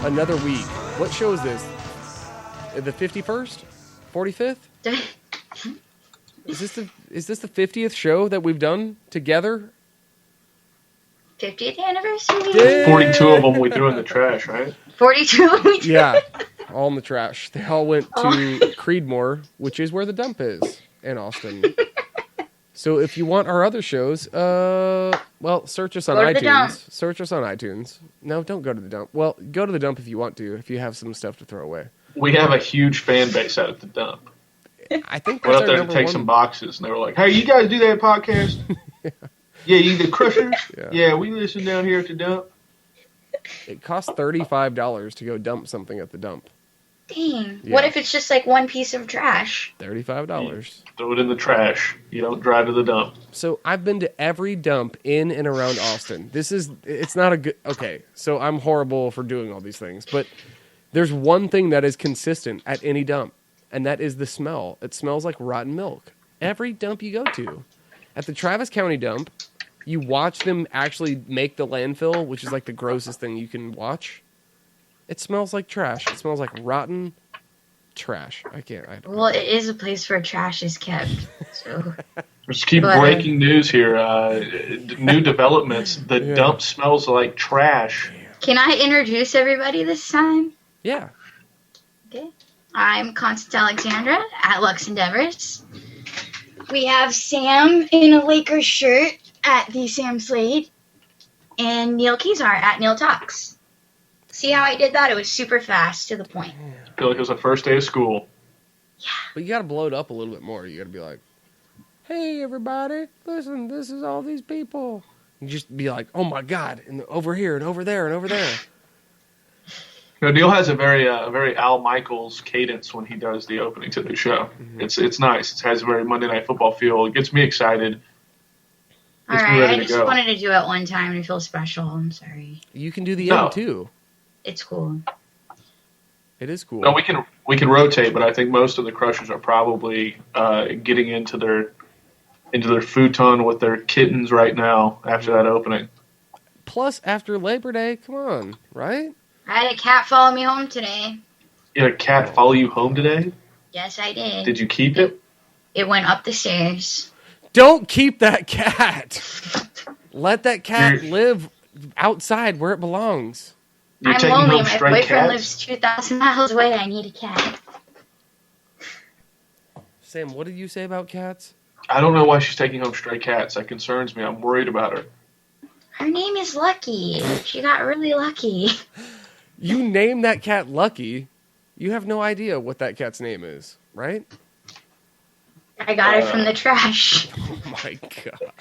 Another week. What show is this? The 51st? 45th? Is this the 50th show that we've done together? 50th anniversary? Damn. 42 of them we threw in the trash, right? 42 of them we did. Yeah. All in the trash. They all went to Creedmoor, which is where the dump is in Austin. So if you want our other shows, search us on iTunes. Search us on iTunes. No, don't go to the dump. Well, go to the dump if you want to, if you have some stuff to throw away. We have a huge fan base out at the dump. I think we're out there to take some boxes, and they were like, "Hey, you guys do that podcast? Yeah, you the Crushers? Yeah, we listen down here at the dump." It costs $35 to go dump something at the dump. Dang. Yeah. What if it's just like one piece of trash? $35. Throw it in the trash. You don't drive to the dump. So I've been to every dump in and around Austin. It's not a good... Okay, so I'm horrible for doing all these things, but there's one thing that is consistent at any dump, and that is the smell. It smells like rotten milk. Every dump you go to. At the Travis County dump, you watch them actually make the landfill, which is like the grossest thing you can watch. It smells like trash. It smells like rotten trash. Well, it is a place where trash is kept. So. Just keep breaking news here. New developments. The dump smells like trash. Can I introduce everybody this time? Yeah. Okay. I'm Constance Alexandra at Lux Endeavors. We have Sam in a Lakers shirt at the Sam Slade. And Neal Kezar at Neal Talks. See how I did that? It was super fast, to the point. I feel like it was the first day of school. Yeah. But you got to blow it up a little bit more. You got to be like, hey, everybody, listen, this is all these people. You just be like, oh, my God, and over here and over there and over there. You know, Neal has a very Al Michaels cadence when he does the opening to the show. Mm-hmm. It's nice. It has a very Monday Night Football feel. It gets me excited. All right, I just wanted to do it one time and feel special. I'm sorry. You can do the end, too. It's cool. It is cool. No, we can rotate, but I think most of the Crushers are probably getting into their futon with their kittens right now after that opening. Plus, after Labor Day, come on, right? I had a cat follow me home today. You had a cat follow you home today? Yes, I did. Did you keep it? It went up the stairs. Don't keep that cat. Let that cat live outside where it belongs. You're I'm lonely. My boyfriend cats? lives 2,000 miles away. I need a cat. Sam, what did you say about cats? I don't know why she's taking home stray cats. That concerns me. I'm worried about her. Her name is Lucky. She got really lucky. You named that cat Lucky. You have no idea what that cat's name is, right? I got it from the trash. Oh, my God.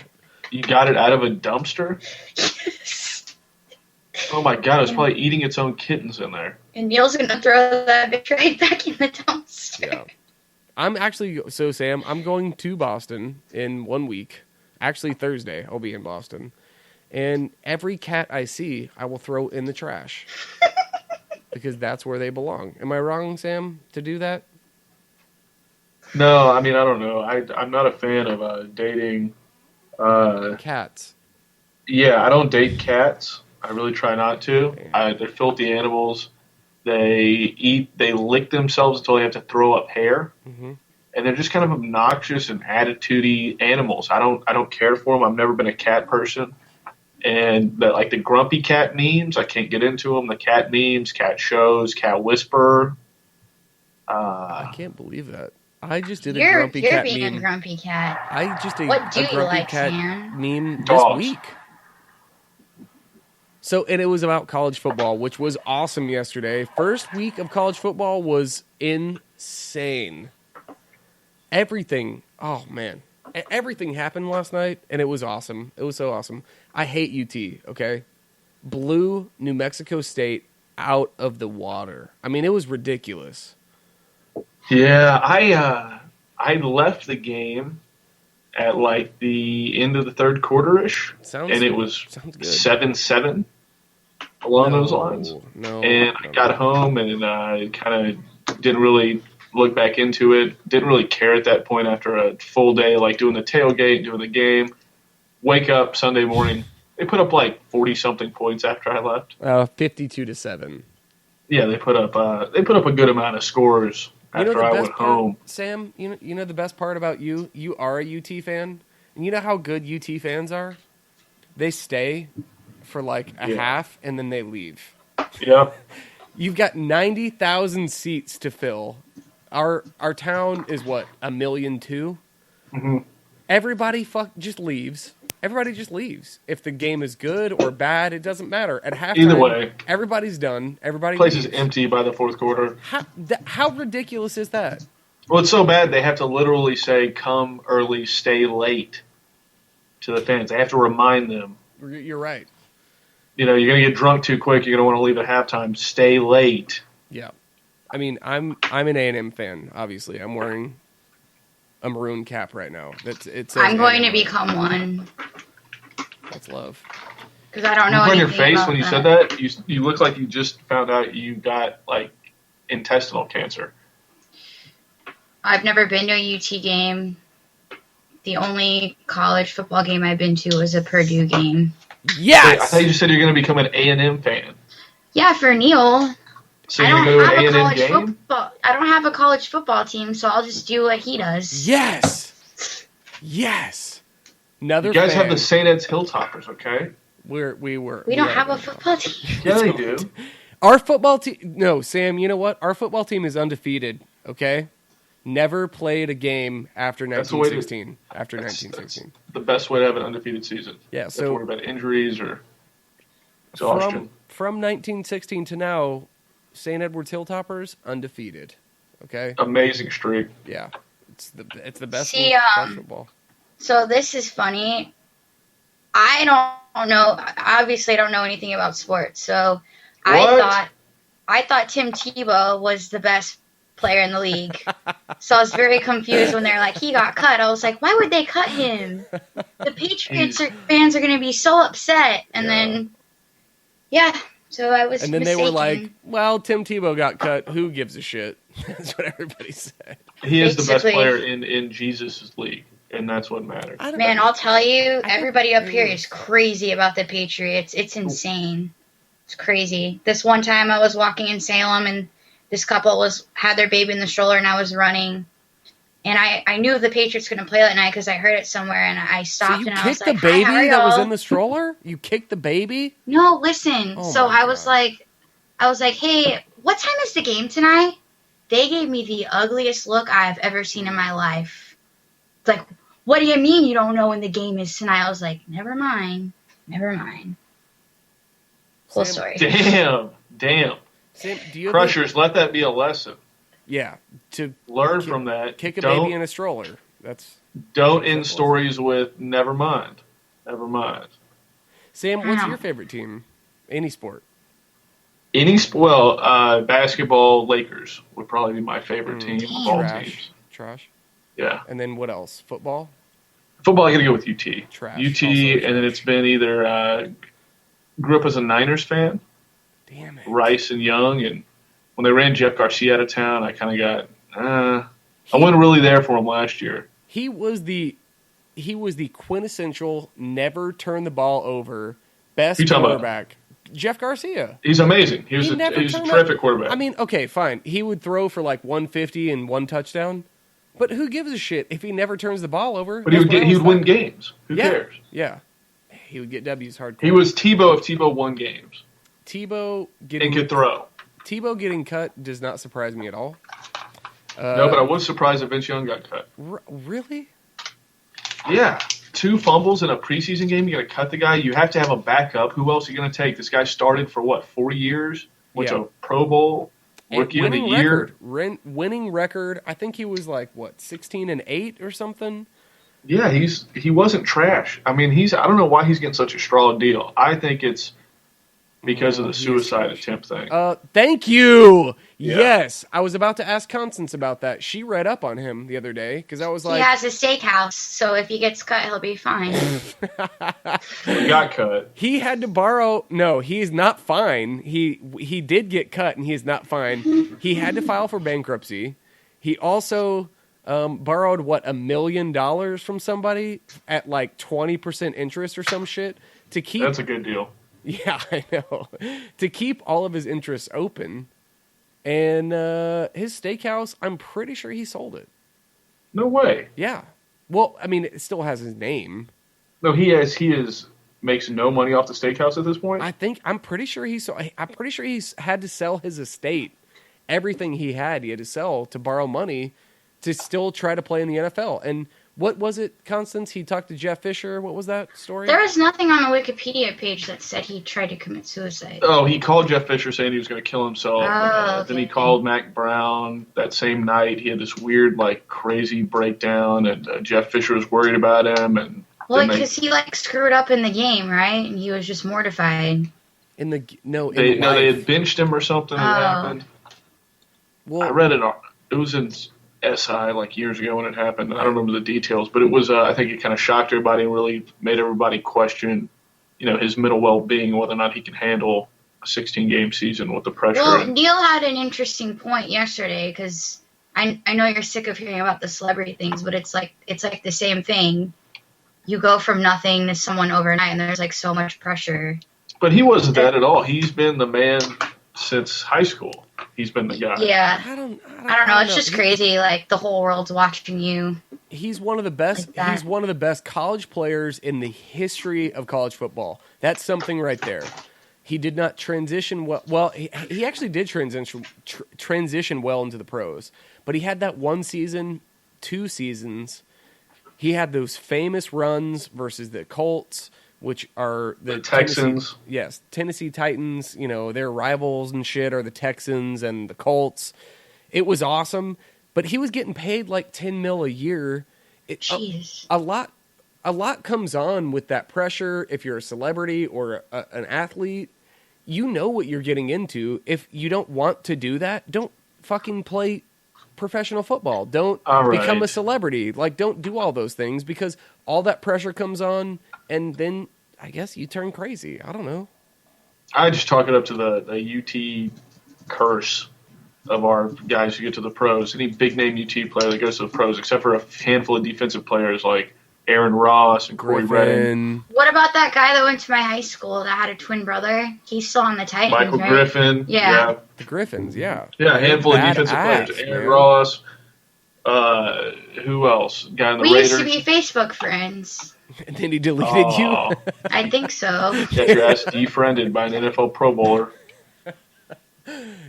You got it out of a dumpster? Oh my God, it was probably eating its own kittens in there. And Neal's going to throw that bitch right back in the dumpster. Yeah. Sam, I'm going to Boston in 1 week. Actually, Thursday, I'll be in Boston. And every cat I see, I will throw in the trash. Because that's where they belong. Am I wrong, Sam, to do that? No, I mean, I don't know. I'm not a fan of dating... cats. Yeah, I don't date cats. I really try not to. They're filthy animals. They lick themselves until they have to throw up hair. Mm-hmm. And they're just kind of obnoxious and attitude-y animals. I don't care for them. I've never been a cat person. And the grumpy cat memes, I can't get into them. The cat memes, cat shows, cat whisperer. I can't believe that. I just did a grumpy cat cat meme. You're being meme. a grumpy cat. I just did what do a you grumpy like, cat Sam? meme Dogs. this week. So, and it was about college football, which was awesome yesterday. First week of college football was insane. Everything, oh man. Everything happened last night, and it was awesome. It was so awesome. I hate UT, okay? Blew New Mexico State out of the water. I mean, it was ridiculous. Yeah, I left the game at the end of the third quarter-ish, it was 7-7 along those lines. And I got home and kind of didn't really look back into it. Didn't really care at that point after a full day, doing the tailgate, doing the game. Wake up Sunday morning. They put up 40-something points after I left. 52-7. Yeah, they put up a good amount of scores after I went home. Sam, you know the best part about you? You are a UT fan, and you know how good UT fans are? They stay for like a half, and then they leave. Yeah. You've got 90,000 seats to fill. Our town is what, 1.2 million? Mm-hmm. Everybody just leaves. Everybody just leaves. If the game is good or bad, it doesn't matter. At halftime, either way, everybody's done. Everybody place leaves. is empty by the fourth quarter. How ridiculous is that? Well, it's so bad they have to literally say, "Come early, stay late," to the fans. They have to remind them. You're right. You're going to get drunk too quick. You're going to want to leave at halftime. Stay late. Yeah. I mean, I'm an A&M fan, obviously. I'm wearing a maroon cap right now. I'm going to become one. That's love. Because I don't know anything about your face when you said that, you look like you just found out you got, like, intestinal cancer. I've never been to a UT game. The only college football game I've been to was a Purdue game. Yes! Wait, I thought you just said you're going to become an A&M fan. Yeah, for Neal. So you're going to go to an A&M game? I don't have a college football team, so I'll just do what he does. Yes! Yes! Another You guys fan. have the St. Ed's Hilltoppers, okay? We don't have a football team. Yeah, they do. Our football team... No, Sam, you know what? Our football team is undefeated, okay? Never played a game after 1916. That's the best way to have an undefeated season. Yeah, so... Don't worry about injuries or exhaustion. From 1916 to now, St. Edward's Hilltoppers, undefeated. Okay? Amazing streak. Yeah. It's the best college football. So this is funny. I don't know. Obviously, I don't know anything about sports. So what? I thought Tim Tebow was the best player in the league. So I was very confused when they're like, he got cut. I was like, why would they cut him? The Patriots fans are going to be so upset. And then, so I was And then mistaken. they were like, well, Tim Tebow got cut. Who gives a shit? That's what everybody said. He is the best player in Jesus' league, and that's what matters. Man, I'll tell you, everybody up here is crazy about the Patriots. It's insane. It's crazy. This one time I was walking in Salem, and this couple had their baby in the stroller, and I was running. And I knew the Patriots couldn't play that night because I heard it somewhere, and I stopped, and I was like, you kicked the baby that was in the stroller? You kicked the baby? No, listen. So I was like, hey, what time is the game tonight? They gave me the ugliest look I have ever seen in my life. It's like, what do you mean you don't know when the game is tonight? I was like, never mind. Cool story. Damn. Sam, Crushers, let that be a lesson. Yeah. To learn from that. Kick a baby in a stroller. Don't end stories with never mind. Sam, what's your favorite team? Any sport. Basketball, Lakers would probably be my favorite team of all teams. Trash. Yeah. And then what else? Football? Football, I got to go with UT. Trash. UT, and then it's been either grew up as a Niners fan. Damn it. Rice and Young, and when they ran Jeff Garcia out of town, I kind of got, I wasn't really there for him last year. He was the quintessential never turn the ball over best quarterback. Jeff Garcia. He's amazing. He was a terrific quarterback. I mean, okay, fine. He would throw for like 150 and one touchdown, but who gives a shit if he never turns the ball over? But he would win games. Who cares? Yeah. He would get W's hardcore. He was Tebow if Tebow won games. Tebow could throw. Tebow getting cut does not surprise me at all. No, but I was surprised that Vince Young got cut. Really? Yeah. 2 fumbles in a preseason game. You got to cut the guy. You have to have a backup. Who else are you going to take? This guy started for 4 years? Went to a Pro Bowl, rookie of the year. Winning record. I think he was 16-8 or something. Yeah, he wasn't trash. I mean, I don't know why he's getting such a straw deal. I think it's because of the suicide attempt thing. Thank you. Yeah. Yes, I was about to ask Constance about that. She read up on him the other day because I was like, he has a steakhouse, so if he gets cut, he'll be fine. He got cut. He had to borrow. No, he's not fine. He did get cut, and he's not fine. He had to file for bankruptcy. He also borrowed $1 million from somebody at 20% interest or some shit to keep. That's a good deal. Yeah, I know. To keep all of his interests open. And his steakhouse, I'm pretty sure he sold it. No way. Yeah. Well, I mean, it still has his name. No, he makes no money off the steakhouse at this point. I'm pretty sure he's had to sell his estate. Everything he had to sell to borrow money to still try to play in the NFL. And what was it, Constance? He talked to Jeff Fisher. What was that story? There was nothing on the Wikipedia page that said he tried to commit suicide. Oh, he called Jeff Fisher saying he was going to kill himself. Okay. Then he called Mac Brown that same night. He had this weird, crazy breakdown, and Jeff Fisher was worried about him. And because he screwed up in the game, right? And he was just mortified. They had benched him or something. That happened. Well, I read it. It was in SI years ago when it happened. I don't remember the details, but it was. I think it kind of shocked everybody and really made everybody question, his mental well-being and whether or not he can handle a 16-game season with the pressure. Well, Neal had an interesting point yesterday because I know you're sick of hearing about the celebrity things, but it's like the same thing. You go from nothing to someone overnight, and there's so much pressure. But he wasn't that at all. He's been the man since high school. He's been the guy. Yeah. I don't know. It's just crazy. The whole world's watching you. He's one of the best. He's one of the best college players in the history of college football. That's something right there. He did not transition well. Well, he actually did transition well into the pros, but he had that 1 season, 2 seasons. He had those famous runs versus the Colts, which are the Texans. Tennessee Titans. Their rivals and shit are the Texans and the Colts. It was awesome, but he was getting paid $10 million a year. Jeez. A lot comes on with that pressure. If you're a celebrity or an athlete, you know what you're getting into. If you don't want to do that, don't fucking play professional football. Don't become a celebrity. Don't do all those things because all that pressure comes on, and then I guess you turn crazy. I don't know. I just chalk it up to the UT curse of our guys who get to the pros. Any big name UT player that goes to the pros, except for a handful of defensive players like Aaron Ross and Corey Redding. What about that guy that went to my high school that had a twin brother? He's still on the Titans, Michael right? Griffin. Yeah. The Griffins, yeah. Yeah, a handful of defensive players. Aaron Ross. Who else? Guy in the Raiders. We used to be Facebook friends. And then he deleted you? I think so. Got your ass defriended by an NFL Pro Bowler.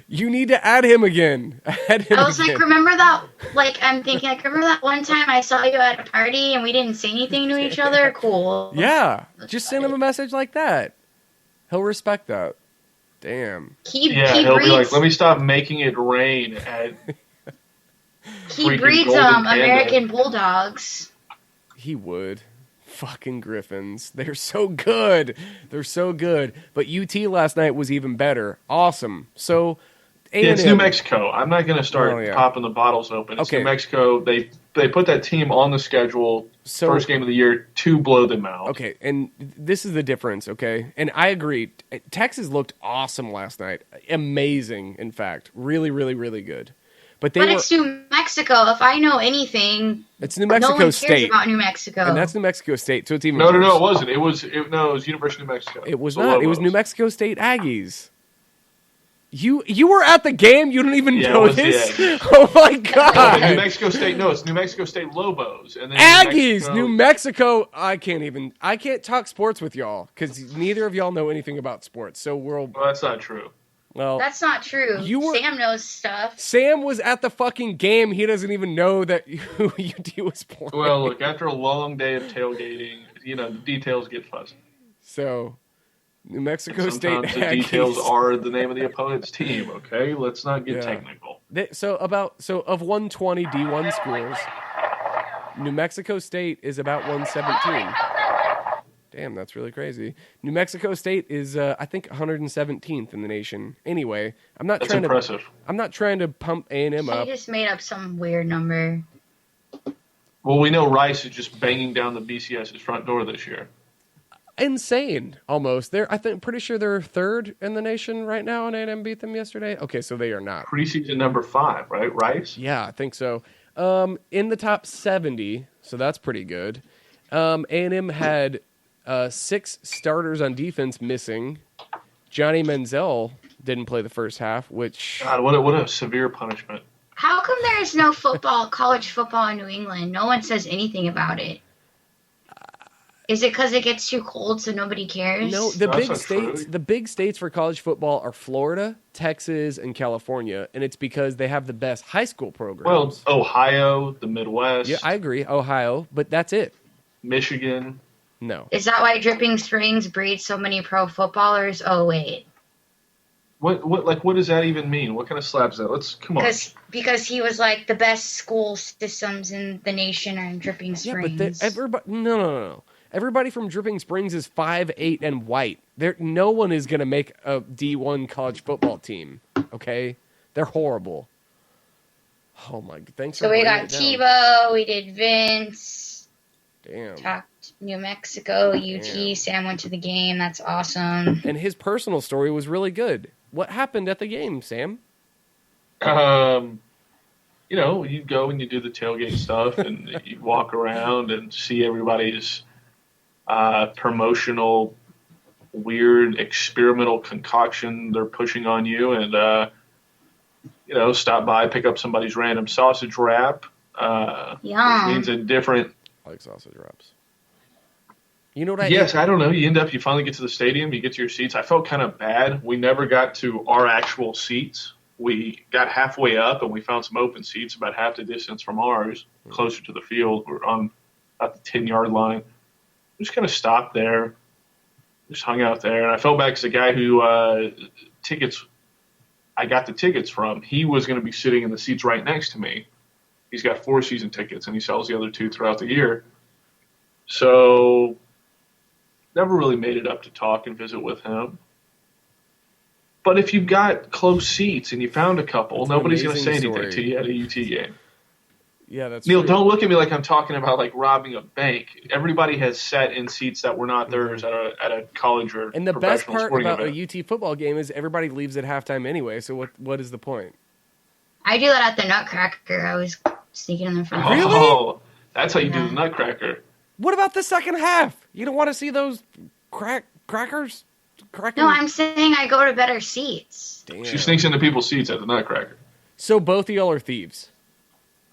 You need to add him again. I was remember that? I'm thinking, remember that one time I saw you at a party and we didn't say anything to each other? Cool. Yeah. Just send him a message like that. He'll respect that. Damn. He'll be like, let me stop making it rain. He breeds American Bulldogs. He would. Fucking Griffins. They're so good. They're so good. But UT last night was even better. Awesome. So, it's New Mexico. I'm not going to start popping the bottles open. It's New Mexico. They put that team on the schedule, first game of the year, to blow them out. Okay, and this is the difference, okay? And I agree. Texas looked awesome last night. Amazing, in fact. Really, really, really good. But it's New Mexico. If I know anything, it's New Mexico no one State. cares about New Mexico. And that's New Mexico State, so it's even No, worse. it wasn't. It was University of New Mexico. It was not. It was New Mexico State Aggies. You were at the game? You don't even know this? Oh, my God. New Mexico State, it's New Mexico State Lobos. And then Aggies! New Mexico. I can't talk sports with y'all because neither of y'all know anything about sports. So Well, that's not true. Well, that's not true. Sam knows stuff. Sam was at the fucking game. He doesn't even know that UT was playing. Well, look, after a long day of tailgating, the details get fuzzy. So, New Mexico State Aggies. Sometimes the details are the name of the opponent's team, okay? Let's not get technical. So of 120 D1 schools, New Mexico State is about 117. Damn, that's really crazy. New Mexico State is, I think, 117th in the nation. Anyway, That's impressive. I'm not trying to pump A&M up. He just made up some weird number. Well, we know Rice is just banging down the BCS's front door this year. Insane, almost. Pretty sure they're third in the nation right now, and A&M beat them yesterday. Okay, so they are not. Preseason number 5, right, Rice? Yeah, I think so. In the top 70, so that's pretty good. A&M had 6 starters on defense missing. Johnny Manziel didn't play the first half, which... God, what a severe punishment. How come there is no college football in New England? No one says anything about it. Is it because it gets too cold so nobody cares? No, the big states for college football are Florida, Texas, and California, and it's because they have the best high school programs. Well, Ohio, the Midwest. Yeah, I agree. Ohio, but that's it. Michigan. No. Is that why Dripping Springs breeds so many pro footballers? Oh, wait. What does that even mean? What kind of slap is that? Come on. Because he was like the best school systems in the nation are in Dripping Springs. Yeah, but everybody... No. Everybody from Dripping Springs is 5'8" and white. No one is going to make a D1 college football team, okay? They're horrible. Oh, my... Thanks for So we got Tebow, we did Vince. Damn. Talked New Mexico, UT. Damn. Sam went to the game. That's awesome. And his personal story was really good. What happened at the game, Sam? You go and you do the tailgate stuff, and you walk around and see everybody's promotional, weird, experimental concoction they're pushing on you, and stop by, pick up somebody's random sausage wrap. Which means a different... I like sausage wraps. You know what I don't know. You finally get to the stadium, you get to your seats. I felt kind of bad. We never got to our actual seats. We got halfway up, and we found some open seats about half the distance from ours, closer to the field. We're on about the 10-yard line. We just kind of stopped there, just hung out there. And I felt bad because the guy who I got the tickets from, he was going to be sitting in the seats right next to me. He's got 4 season tickets, and he sells the other 2 throughout the year. So never really made it up to talk and visit with him. But if you've got close seats and you found a couple, nobody's going to say anything to you at a UT game. Yeah, that's Neal, true. Don't look at me like I'm talking about like robbing a bank. Everybody has sat in seats that were not theirs at a college or and the best part about event. a UT football game is everybody leaves at halftime anyway. So what is the point? I do that at the Nutcracker. I was sneaking in the front. Really? Oh, that's how you do the Nutcracker. What about the second half? You don't want to see those crackers? No, I'm saying I go to better seats. Damn. She sneaks into people's seats at the Nutcracker. So both of y'all are thieves.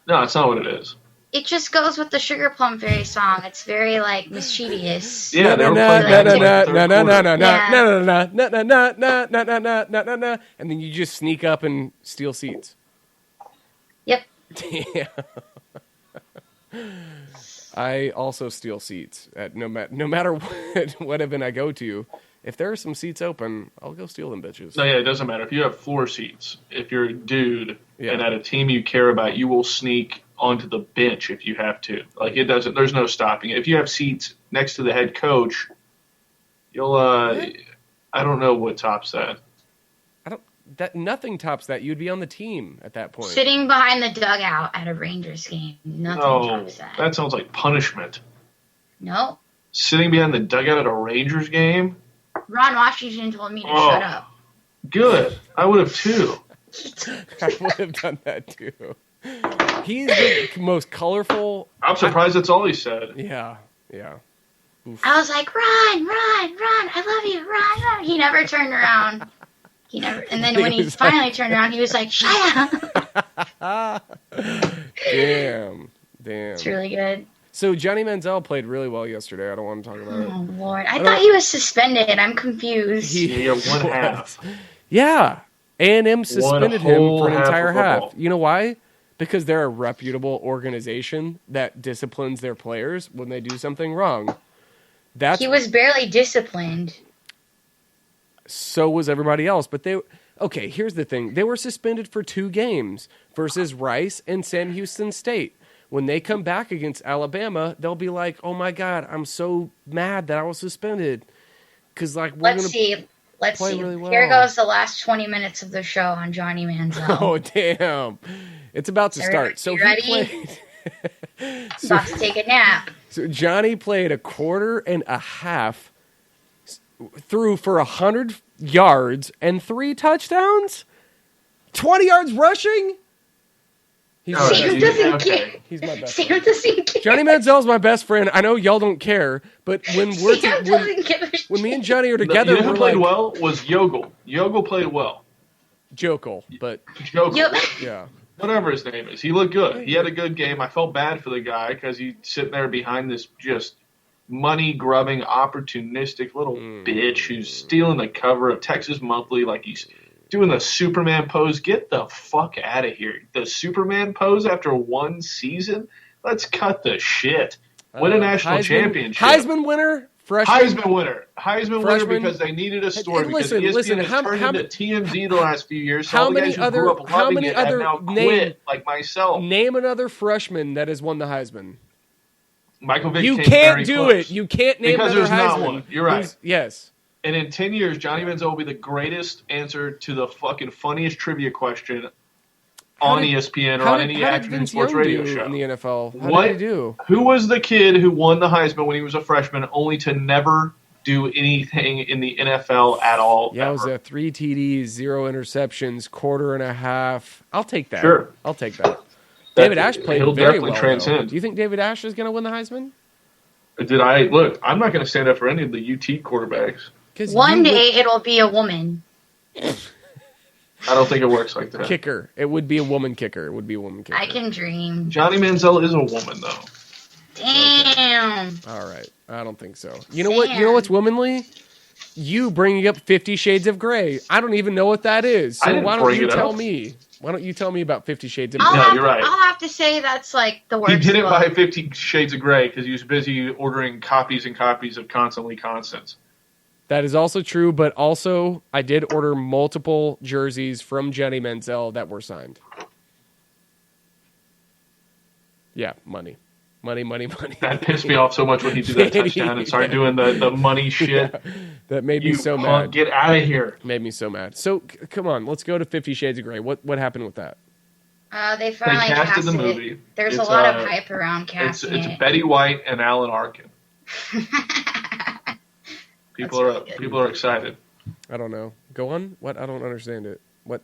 No, that's not what it is. It just goes with the Sugar Plum Fairy song. It's very like mischievous. Yeah, they were playing and then you just sneak up and steal seats. Yep. Yeah. I also steal seats at no matter what event I go to. If there are some seats open, I'll go steal them bitches. No, yeah, it doesn't matter. If you have floor seats, if you're a dude and at a team you care about, you will sneak onto the bench if you have to. Like, it doesn't. There's no stopping it. If you have seats next to the head coach, you'll. I don't know what tops that. Nothing tops that. You'd be on the team at that point. Sitting behind the dugout at a Rangers game. Nothing tops that. That sounds like punishment. No. Sitting behind the dugout at a Rangers game? Ron Washington told me to shut up. Good. I would have too. I would have done that too. He's the most colorful. I'm surprised that's all he said. Yeah. Oof. I was like, Ron, I love you, Ron. He never turned around. And then when he finally turned around, he was like, shut up. Damn. It's really good. So Johnny Manziel played really well yesterday. I don't want to talk about it. Oh, Lord. I thought he was suspended. I'm confused. Yeah, one half. Yeah. A&M suspended him for an entire half. Football. You know why? Because they're a reputable organization that disciplines their players when they do something wrong. He was barely disciplined. So was everybody else. But here's the thing. They were suspended for 2 games versus Rice and Sam Houston State. When they come back against Alabama, they'll be like, oh, my God, I'm so mad that I was suspended. Because, like, Let's see. Really well. Here goes the last 20 minutes of the show on Johnny Manziel. Oh, damn. It's about to start. So ready? He played... About to take a nap. So Johnny played a quarter and a half, threw for 100 yards and 3 touchdowns? 20 yards rushing? Sam doesn't care. He's my best Sam friend. doesn't care. Johnny Manziel's my best friend. I know y'all don't care, but when Sam doesn't give a when me shit. and Johnny are together, Who played well was Yogel. Yogel played well. Jokel, but Jokel. Yep. yeah. Whatever his name is. He looked good. He had a good game. I felt bad for the guy because he's sitting there behind this just money-grubbing, opportunistic little bitch who's stealing the cover of Texas Monthly like he's doing the Superman pose. Get the fuck out of here. The Superman pose after one season? Let's cut the shit. Win a national championship. Heisman winner? Freshman? Heisman winner because they needed a story. Listen, because ESPN has turned into TMZ the last few years. So all the guys who grew up loving it have now quit, like myself. Name another freshman that has won the Heisman. Michael Vick You came can't very do close. it. You can't name because another there's Heisman. Not one. You're right. Yes. And in 10 years, Johnny Manziel will be the greatest answer to the fucking funniest trivia question on ESPN or on any afternoon sports radio show. In the NFL? How did he do? Who was the kid who won the Heisman when he was a freshman only to never do anything in the NFL at all? Yeah, it was 3 TDs, 0 interceptions, quarter and a half. I'll take that. Sure. I'll take that. David Ash played very well. Transcend. Do you think David Ash is going to win the Heisman? Look, I'm not going to stand up for any of the UT quarterbacks. One day it'll be a woman. I don't think it works like that. Kicker. It would be a woman kicker. I can dream. Johnny Manziel is a woman, though. Damn. Okay. All right. I don't think so. You know what? You know what's womanly? You bringing up 50 Shades of Grey. I don't even know what that is. So why don't you tell me? Why don't you tell me about 50 Shades of Grey? No, you're right. I'll have to say that's like the worst. He didn't buy 50 Shades of Grey because he was busy ordering copies and copies of Constantly Constance. That is also true, but also I did order multiple jerseys from Johnny Manziel that were signed. Yeah, money. That pissed me off so much when he did that touchdown and started doing the money shit. Yeah, that made me so mad. Get out of here. Made me so mad. So, come on, let's go to 50 Shades of Grey. What happened with that? They finally casted the movie. There's a lot of hype around casting It's Betty White and Alan Arkin. People are excited. I don't know. Go on. What? I don't understand it. What?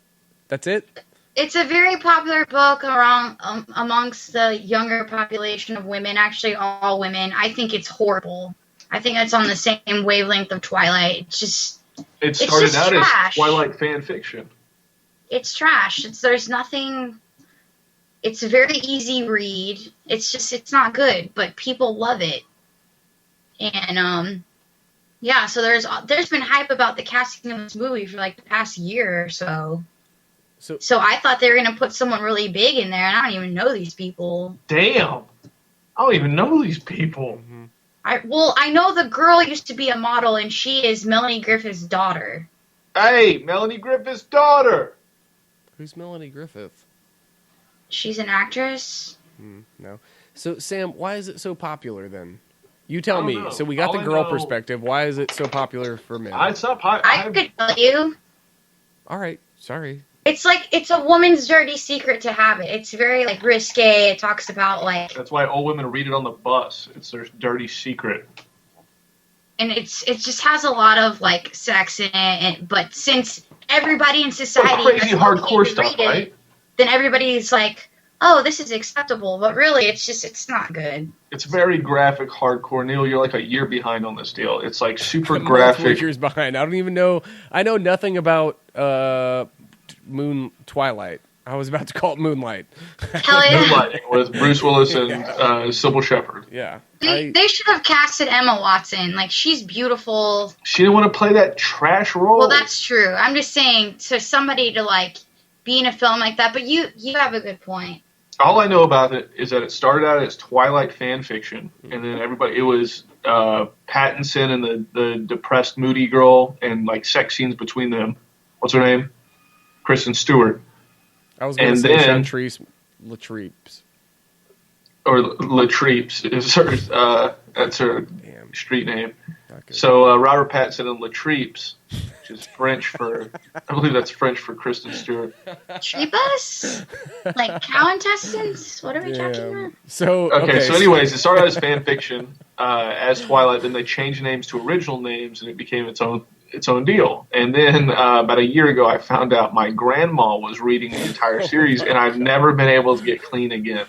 That's it? It's a very popular book amongst the younger population of women, actually all women. I think it's horrible. I think it's on the same wavelength of Twilight. It started out as Twilight fan fiction. It's trash. There's nothing. It's a very easy read. It's not good, but people love it. And yeah, so there's been hype about the casting of this movie for like the past year or so. So I thought they were going to put someone really big in there, and I don't even know these people. Damn. I don't even know these people. Mm-hmm. I know the girl used to be a model, and she is Melanie Griffith's daughter. Hey, Melanie Griffith's daughter. Who's Melanie Griffith? She's an actress. No. So, Sam, why is it so popular then? You tell me. Know. So we got the girl perspective. Why is it so popular for men? It's not popular. I could tell you. All right. Sorry. It's a woman's dirty secret to have it. It's very like risque. It talks about like. That's why old women read it on the bus. It's their dirty secret. And it just has a lot of like sex in it, but since everybody in society crazy hardcore stuff, right? Then everybody's like, oh, this is acceptable, but really it's not good. It's very graphic hardcore. Neil, you're like a year behind on this deal. It's like super graphic. Years behind. I don't even know. I know nothing about Twilight. I was about to call it Moonlight. Hell yeah. Moonlight with Bruce Willis and Sybil Shepherd. Yeah. They should have casted Emma Watson. Like, she's beautiful. She didn't want to play that trash role. Well, that's true. I'm just saying, to somebody to, like, be in a film like that. But you have a good point. All I know about it is that it started out as Twilight fan fiction, and then it was Pattinson and the depressed, moody girl, and, like, sex scenes between them. What's her name? Kristen Stewart. I was going to say Chantrice Latrice. Or Latrice is her, that's her street name. So Robert Pattinson and Latrice, which is French for, I believe that's French for Kristen Stewart. Tripas? Like cow intestines? What are we talking about? So anyways, it started out as fan fiction, as Twilight, then they changed names to original names, and it became its own deal. And then about a year ago, I found out my grandma was reading the entire series, and I've never been able to get clean again.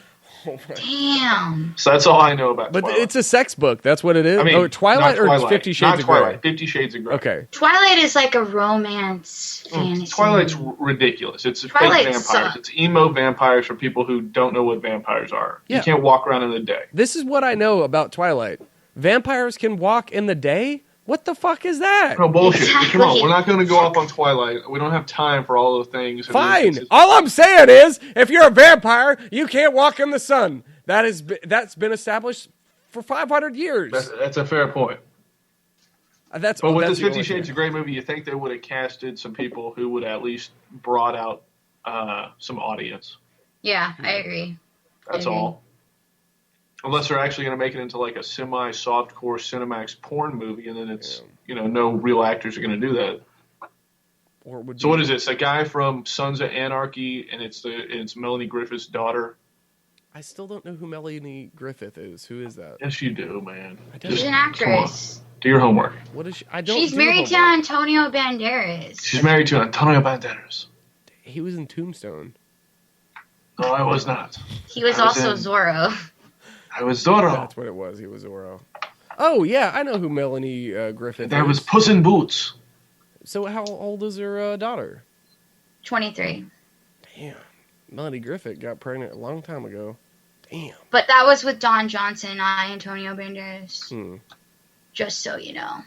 Damn. So that's all I know about But Twilight. it's a sex book. That's what it is. I mean, Twilight or 50 Shades of Grey? 50 Shades of Grey. Okay. Twilight is like a romance fantasy. Twilight's ridiculous. It's Twilight fake vampires. sucks. It's emo vampires for people who don't know what vampires are. Yeah. You can't walk around in the day. This is what I know about Twilight. Vampires can walk in the day? What the fuck is that? No bullshit. Exactly. Come on, we're not going to go off on Twilight. We don't have time for all those things. Fine. All I'm saying is, if you're a vampire, you can't walk in the sun. That's been established for 500 years. That's a fair point. But with this 50 Shades of Grey movie, you think they would have casted some people who would at least brought out some audience. Yeah, I agree. That's all. Unless they're actually going to make it into like a semi-softcore Cinemax porn movie, and then it's no real actors are going to do that. So what is this? A guy from Sons of Anarchy, and it's Melanie Griffith's daughter. I still don't know who Melanie Griffith is. Who is that? Yes, you do, man. She's an actress. Do your homework. What is she? She's married to Antonio Banderas. She's married to Antonio Banderas. He was in Tombstone. No, I was not. He was also Zorro. I was Zorro. That's what it was. He was Zorro. Oh, yeah, I know who Melanie Griffith is. There was Puss in Boots. So how old is her daughter? 23. Damn. Melanie Griffith got pregnant a long time ago. Damn. But that was with Don Johnson, not Antonio Banderas. Just so you know.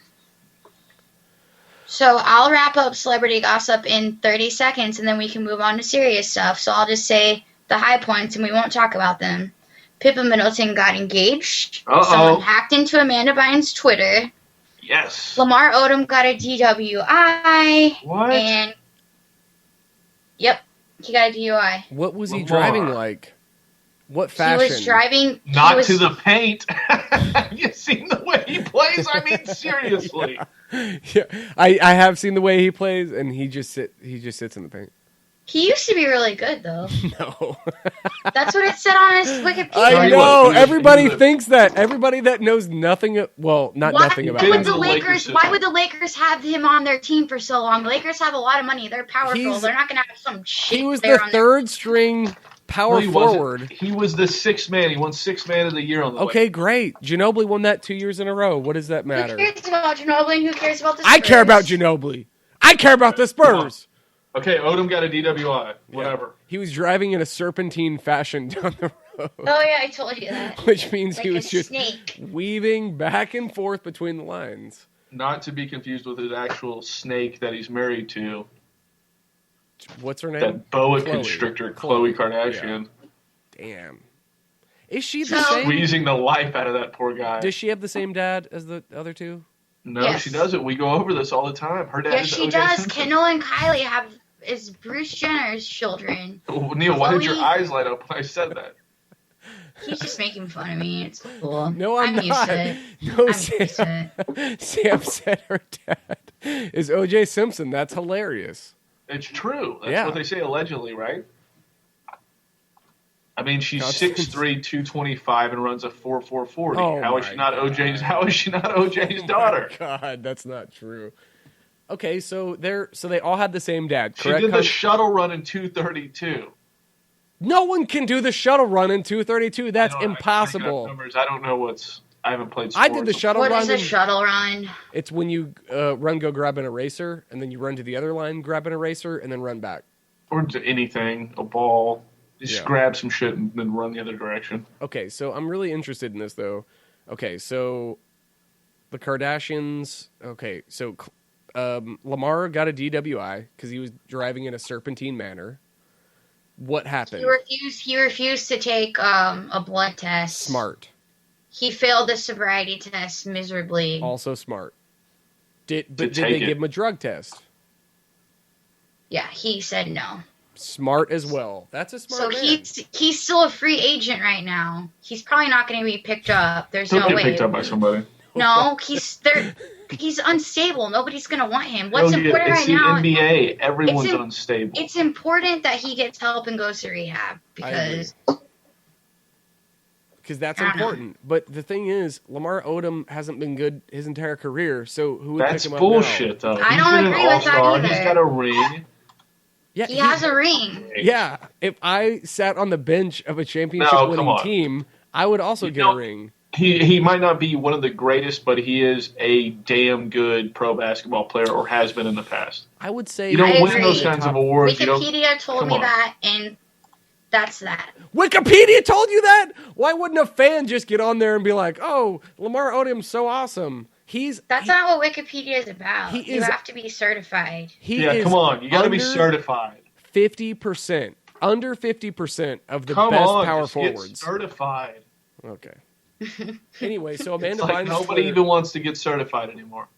So I'll wrap up celebrity gossip in 30 seconds, and then we can move on to serious stuff. So I'll just say the high points, and we won't talk about them. Pippa Middleton got engaged. Someone hacked into Amanda Bynes' Twitter. Yes. Lamar Odom got a DWI. What? And yep, he got a DUI. What was he driving like? What fashion? He was driving... to the paint. Have you seen the way he plays? I mean, seriously. Yeah, I have seen the way he plays, and he just sits in the paint. He used to be really good, though. No. That's what it said on his Wikipedia. I know. Everybody thinks that. Everybody that knows nothing... Well, nothing about Why would the Lakers have him on their team for so long? The Lakers have a lot of money. They're powerful. They're not going to have some shit. He was the third-string power forward. He was the sixth man. He won Sixth Man of the Year on the Okay, great. Ginobili won that 2 years in a row. What does that matter? Who cares about Ginobili? Who cares about the Spurs? I care about Ginobili. I care about the Spurs. Okay, Odom got a DWI. Whatever. Yeah. He was driving in a serpentine fashion down the road. Oh, yeah, I told you that. Which means like he was just snake. weaving back and forth between the lines. Not to be confused with his actual snake that he's married to. What's her name? That boa constrictor, Khloe Kardashian. Yeah. Damn. Is she the same? Squeezing the life out of that poor guy. Does she have the same dad as the other two? No, she doesn't. We go over this all the time. Her dad Yes, is she O.J. does. Simpson. Kendall and Kylie is Bruce Jenner's children. Oh, Neal, why did your eyes light up when I said that? He's just making fun of me. It's cool. No, I'm not. Used to it. No, Sam said her dad is O.J. Simpson. That's hilarious. It's true. That's what they say allegedly, right? I mean, she's 6'3", 225, and runs a 4.440. Oh, how is she not OJ's daughter? Oh God, that's not true. Okay, so they all had the same dad, correct? She did the shuttle run in 2:32. No one can do the shuttle run in 2:32. That's impossible. I don't know I haven't played sports. I did the shuttle run. What is a shuttle run? It's when you go grab an eraser, and then you run to the other line, grab an eraser, and then run back. Or to anything, a ball. Just grab some shit and then run the other direction. Okay, so I'm really interested in this, though. Okay, so the Kardashians... Okay, so Lamar got a DWI because he was driving in a serpentine manner. What happened? He refused to take a blood test. Smart. He failed the sobriety test miserably. Also smart. Did they give him a drug test? Yeah, he said no. Smart as well. That's a smart man. So he's still a free agent right now. He's probably not going to be picked up. There's He'll no way. get picked up by somebody. No, he's unstable. Nobody's going to want him. What's important it's right the now? NBA. Everyone's unstable. It's important that he gets help and goes to rehab because that's important. But the thing is, Lamar Odom hasn't been good his entire career. So who would pick him up now? That's bullshit, though. I don't agree with that either. He's got a ring. Yeah, he has a ring. Yeah, if I sat on the bench of a championship-winning team, I would also get a ring. He might not be one of the greatest, but he is a damn good pro basketball player, or has been in the past. I would say you don't win those kinds of awards. Wikipedia told me that, and that's that. Wikipedia told you that? Why wouldn't a fan just get on there and be like, "Oh, Lamar Odom's so awesome"? That's not what Wikipedia is about. You have to be certified. Come on, you got to be certified. 50%, under 50% of the best power forwards. Get certified. Okay. Anyway, so Amanda Bynes. Nobody even wants to get certified anymore.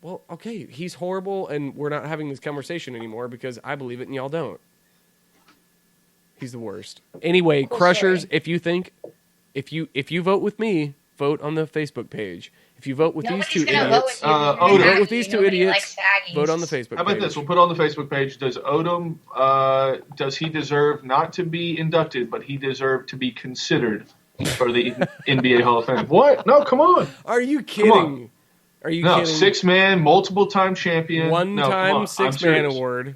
Well, okay, he's horrible, and we're not having this conversation anymore because I believe it and y'all don't. He's the worst. Anyway, Crushers, if you vote with me, vote on the Facebook page. If you vote with these two idiots, vote with these two idiots. Vote on the Facebook page. How about this? We'll put on the Facebook page. Does Odom does he deserve not to be inducted, but he deserved to be considered for the NBA Hall of Fame? What? No, come on. Are you kidding? Are you kidding? 6-man, multiple-time champion. One-time 6-man award.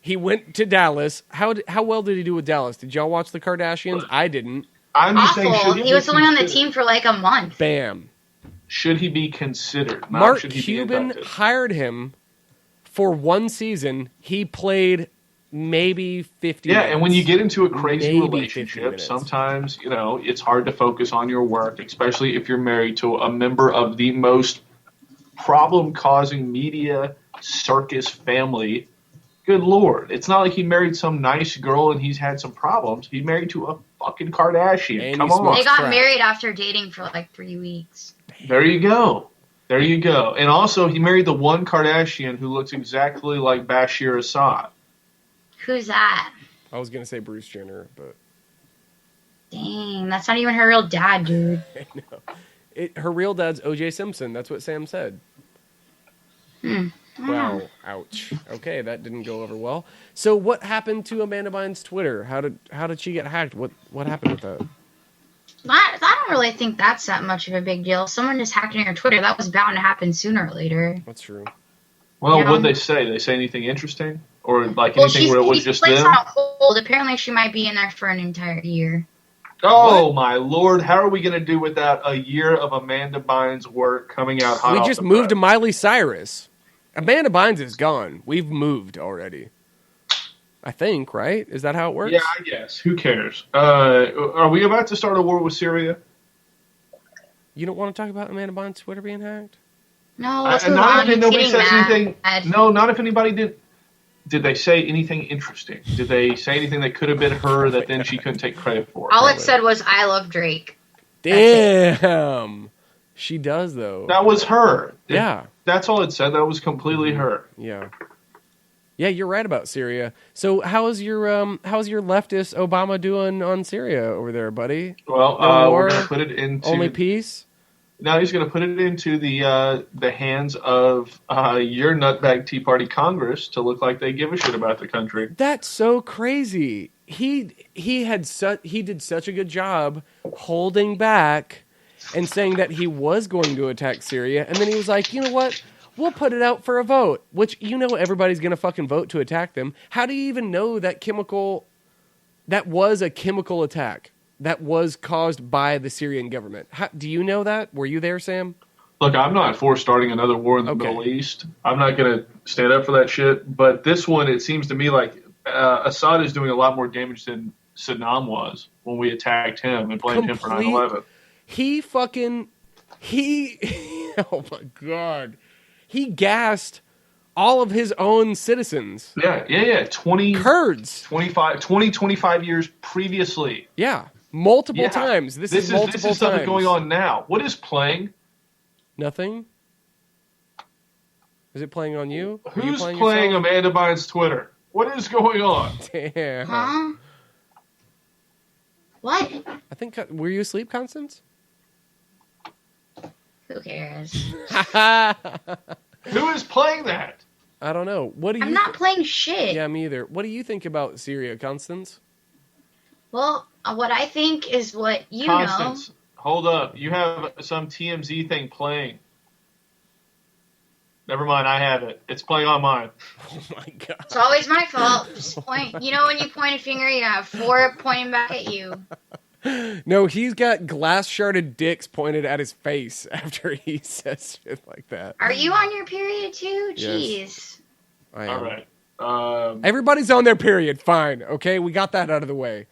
He went to Dallas. How well did he do with Dallas? Did y'all watch the Kardashians? I didn't. I'm just saying, he was only on the team for like a month. Bam. Should he be considered? Mark Cuban hired him for one season. He played maybe 50 minutes. Yeah, and when you get into a crazy relationship, sometimes, it's hard to focus on your work, especially if you're married to a member of the most problem-causing media circus family. Good Lord. It's not like he married some nice girl and he's had some problems. He married to a fucking Kardashian. And come on. They got married after dating for like 3 weeks. There you go. And also, he married the one Kardashian who looks exactly like Bashir Assad. Who's that? I was going to say Bruce Jenner, but... Dang, that's not even her real dad, dude. I know. Her real dad's O.J. Simpson. That's what Sam said. Wow. Ouch. Okay, that didn't go over well. So what happened to Amanda Bynes' Twitter? How did she get hacked? What happened with that? I don't really think that's that much of a big deal. Someone just hacking her Twitter. That was bound to happen sooner or later. That's true. Well, what'd they say? Did they say anything interesting? Or anything where it was just them? On hold. Apparently she might be in there for an entire year. Oh, my Lord. How are we going to do without a year of Amanda Bynes' work coming out hot? We just moved to Miley Cyrus. Amanda Bynes is gone. We've moved already. I think, right? Is that how it works? Yeah, I guess. Who cares? Are we about to start a war with Syria? You don't want to talk about Amanda Bynes' Twitter being hacked? No, not if nobody says anything. No, not if anybody did. Did they say anything interesting? Did they say anything that could have been her that then she couldn't take credit for? All it said was, "I love Drake." Damn. She does, though. That was her. Yeah. That's all it said. That was completely her. Yeah. Yeah, you're right about Syria. So how's your leftist Obama doing on Syria over there, buddy? Well, we're going to put it into... Only peace? No, he's going to put it into the hands of your nutbag Tea Party Congress to look like they give a shit about the country. That's so crazy. He did such a good job holding back and saying that he was going to attack Syria, and then he was like, you know what? We'll put it out for a vote, which everybody's going to fucking vote to attack them. How do you even know that was a chemical attack that was caused by the Syrian government? Do you know that? Were you there, Sam? Look, I'm not for starting another war in the Middle East. I'm not going to stand up for that shit. But this one, it seems to me like Assad is doing a lot more damage than Saddam was when we attacked him and blamed him for 9/11. Oh my God. He gassed all of his own citizens. Yeah. 20 Kurds. 25 years previously. Yeah. Multiple times. This is multiple stuff times going on now. What is playing? Nothing. Is it playing on you? Who's playing Amanda Bynes' Twitter? What is going on? Damn. Huh? What? I think. Were you asleep, Constance? Who cares? Who is playing that? I don't know. I'm not playing shit. Yeah, me either. What do you think about Syria, Constance? Well, what I think is what you Constance, know. Hold up. You have some TMZ thing playing. Never mind, I have it. It's playing on mine. Oh my god. It's always my fault. Just point. You know when you point a finger, you have 4 pointing back at you. No, he's got glass sharded dicks pointed at his face after he says shit like that. Are you on your period too? Jeez. Yes, I am. All right. Everybody's on their period. Fine. Okay, we got that out of the way.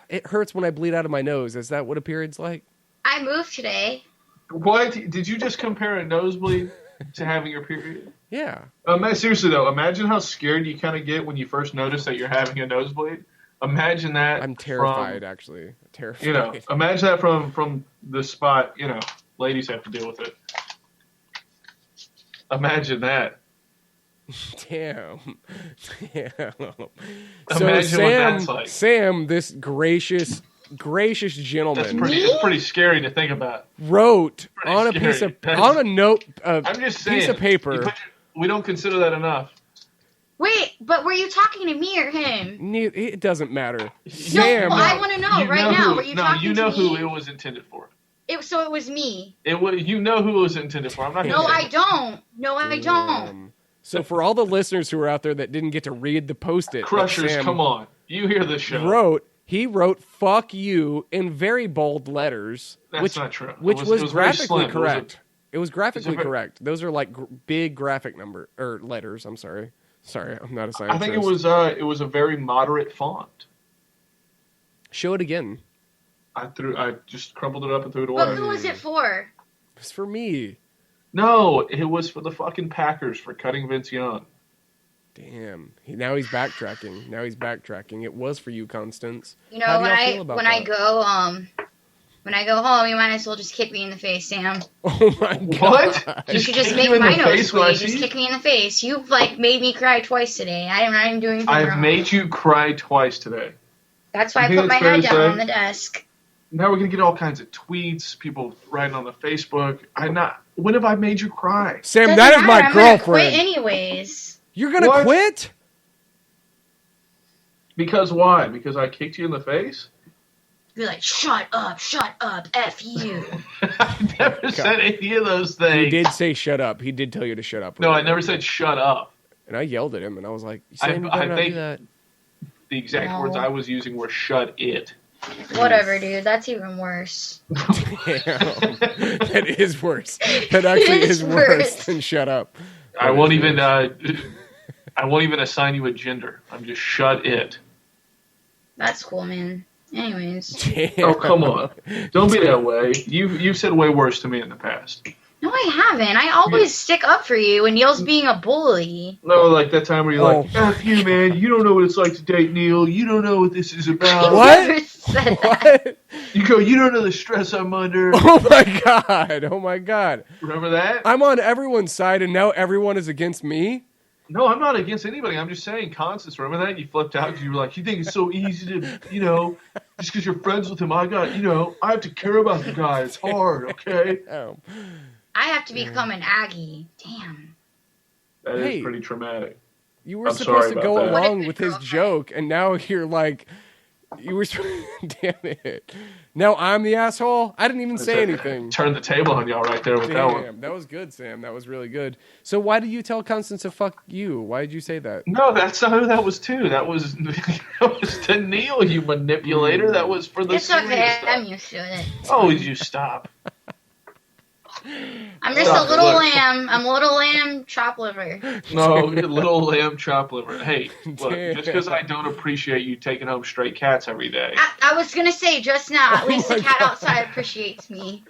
It hurts when I bleed out of my nose. Is that what a period's like? I moved today. What? Did you just compare a nosebleed to having your period? Yeah. Seriously, though, imagine how scared you kind of get when you first notice that you're having a nosebleed. Imagine that. I'm terrified, actually. Terrified. You know, imagine that from the spot, you know, ladies have to deal with it. Imagine that. Damn. Imagine so what that's like. Sam, this gracious gentleman. It's pretty scary to think about. Wrote on a piece of I'm just saying, piece of paper. We don't consider that enough. Wait, but were you talking to me or him? It doesn't matter. Sam, no, I want to know now. Were you talking to me? You know who it was intended for. So it was me. You know who it was intended for. I'm not. No, I don't. No, I don't. So for all the listeners who are out there that didn't get to read the post-it, Crushers, Sam come on. You hear the show. He wrote "fuck you" in very bold letters. That's not true. Which was graphically correct. It was graphically correct. Those are like big graphic letters. I'm sorry. Sorry, I'm not a scientist. I think it was a very moderate font. Show it again. I just crumpled it up and threw it away. But who was it for? It's for me. No, it was for the fucking Packers for cutting Vince Young. Damn. Now he's backtracking. It was for you, Constance. You know, when I go home, you might as well just kick me in the face, Sam. Oh my god. What? You should just make my nose bleed. Just kick me in the face. You've made me cry twice today. I'm not even doing anything wrong. I've made you cry twice today. That's why I put my head down on the desk. Now we're gonna get all kinds of tweets, people writing on the Facebook. When have I made you cry? Sam, that is my girlfriend. I'm gonna quit anyways. You're gonna quit? Because why? Because I kicked you in the face? You're like, shut up, F you. I never said any of those things. He did say shut up. He did tell you to shut up. No, I never said shut up. And I yelled at him, and I was like, Sam, you better not do that. The exact words I was using were shut it. Whatever, dude. That's even worse. Damn. That is worse. That actually is worse than shut up. I won't even assign you a gender. I'm just shut it. That's cool, man. Anyways. Damn. Oh, come on. Don't be that way. You've said way worse to me in the past. No, I haven't. I always stick up for you when Neal's being a bully. No, like that time where you're like, F you, man. You don't know what it's like to date Neal. You don't know what this is about. What? I never said that. You go, you don't know the stress I'm under. Oh, my God. Remember that? I'm on everyone's side, and now everyone is against me? No, I'm not against anybody. I'm just saying, Constance, remember that? You flipped out because you were like, you think it's so easy to, just because you're friends with him, I have to care about the guy. It's hard, okay? I have to become an Aggie. Damn. That is pretty traumatic. You were supposed to go along with his joke, and now you're like, damn it. Now I'm the asshole? I didn't even say anything. Turn the table on y'all right there with that one. That was good, Sam. That was really good. So why did you tell Constance to fuck you? Why did you say that? No, that's not who that was to. That was to Neal, you manipulator. That was for the Syria okay. stuff. I'm used to it. Oh, would you stop? I'm just a little lamb. I'm a little lamb chop liver. No, little lamb chop liver. Hey, look, just because I don't appreciate you taking home stray cats every day. I was going to say just now, at least the cat outside appreciates me.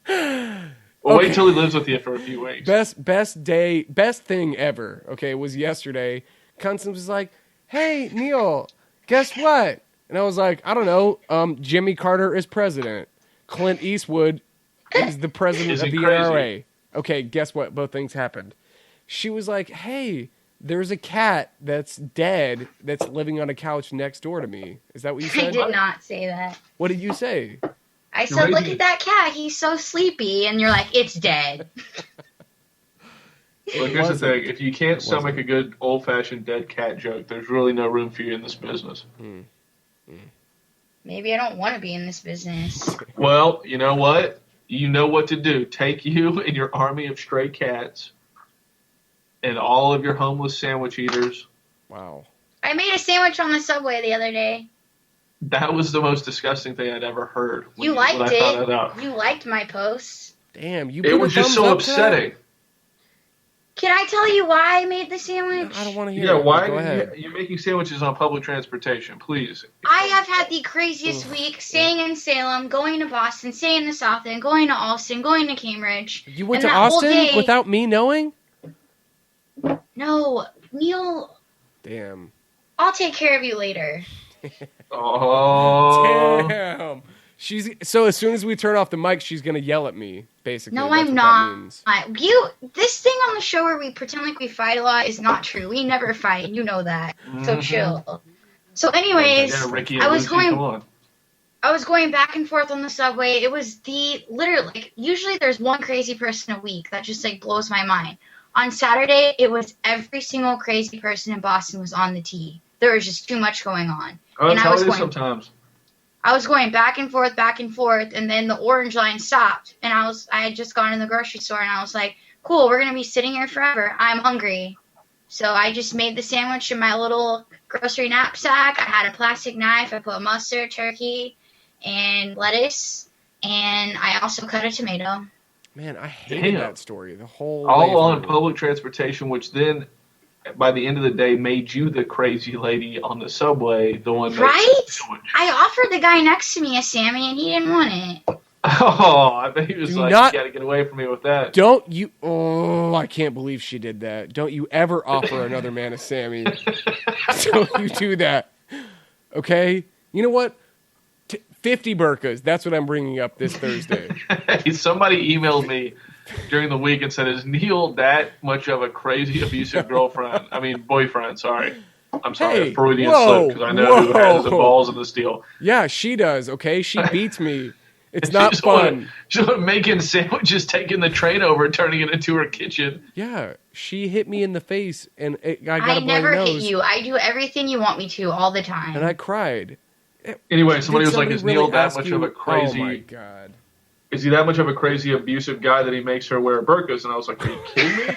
Well, wait till he lives with you for a few weeks. Best thing ever, okay, was yesterday. Constance was like, hey, Neal, guess what? And I was like, I don't know, Jimmy Carter is president. Clint Eastwood is the president of the NRA. Okay, guess what? Both things happened. She was like, hey, there's a cat that's dead that's living on a couch next door to me. Is that what you said? I did not say that. What did you say? I said, look at that cat. He's so sleepy. And you're like, it's dead. Look, here's the thing. If you can't stomach a good old-fashioned dead cat joke, there's really no room for you in this business. Maybe I don't want to be in this business. Well, you know what? You know what to do. Take you and your army of stray cats and all of your homeless sandwich eaters. Wow. I made a sandwich on the subway the other day. That was the most disgusting thing I'd ever heard. You liked it. You liked my post. Damn, you. It was just so upsetting. Can I tell you why I made the sandwich? I don't want to hear. Yeah, why Go ahead. You're making sandwiches on public transportation? Please. I have had the craziest week staying in Salem, going to Boston, staying in the South End, going to Austin, going to Cambridge. You went to Austin without me knowing? No, Neal. Damn. I'll take care of you later. Oh. Damn. So as soon as we turn off the mic, she's gonna yell at me. Basically. No, I'm not. This thing on the show where we pretend like we fight a lot is not true. We never fight. You know that. So chill. So, anyways, yeah, Ricky, I was going back and forth on the subway. It was literally usually there's one crazy person a week that just like blows my mind. On Saturday, it was every single crazy person in Boston was on the T. There was just too much going on. Oh, that's how it is sometimes. I was going back and forth, and then the orange line stopped. And I had just gone in the grocery store, and I was like, cool, we're going to be sitting here forever. I'm hungry. So I just made the sandwich in my little grocery knapsack. I had a plastic knife. I put mustard, turkey, and lettuce. And I also cut a tomato. Man, I hated that story. The whole all on public transportation, which then, by the end of the day, made you the crazy lady on the subway, the one that... Right? I offered the guy next to me a Sammy, and he didn't want it. Oh, I bet he was you gotta get away from me with that. Don't you... Oh, I can't believe she did that. Don't you ever offer another man a Sammy. Don't you do that. Okay? You know what? 50 burkas. That's what I'm bringing up this Thursday. Somebody emailed me during the week and said, is Neal that much of a crazy abusive boyfriend, sorry. I'm sorry, a Freudian slip, because I know who has the balls of the steel. Yeah, she does, okay? She beats me. It's not fun. She's making sandwiches, taking the train over, and turning it into her kitchen. Yeah, she hit me in the face, and I got a bloody nose. I never hit you. I do everything you want me to all the time. And I cried. Anyway, somebody was like, is Neal that much of a crazy... Oh, my God. Is he that much of a crazy, abusive guy that he makes her wear burqas? And I was like, are you kidding me?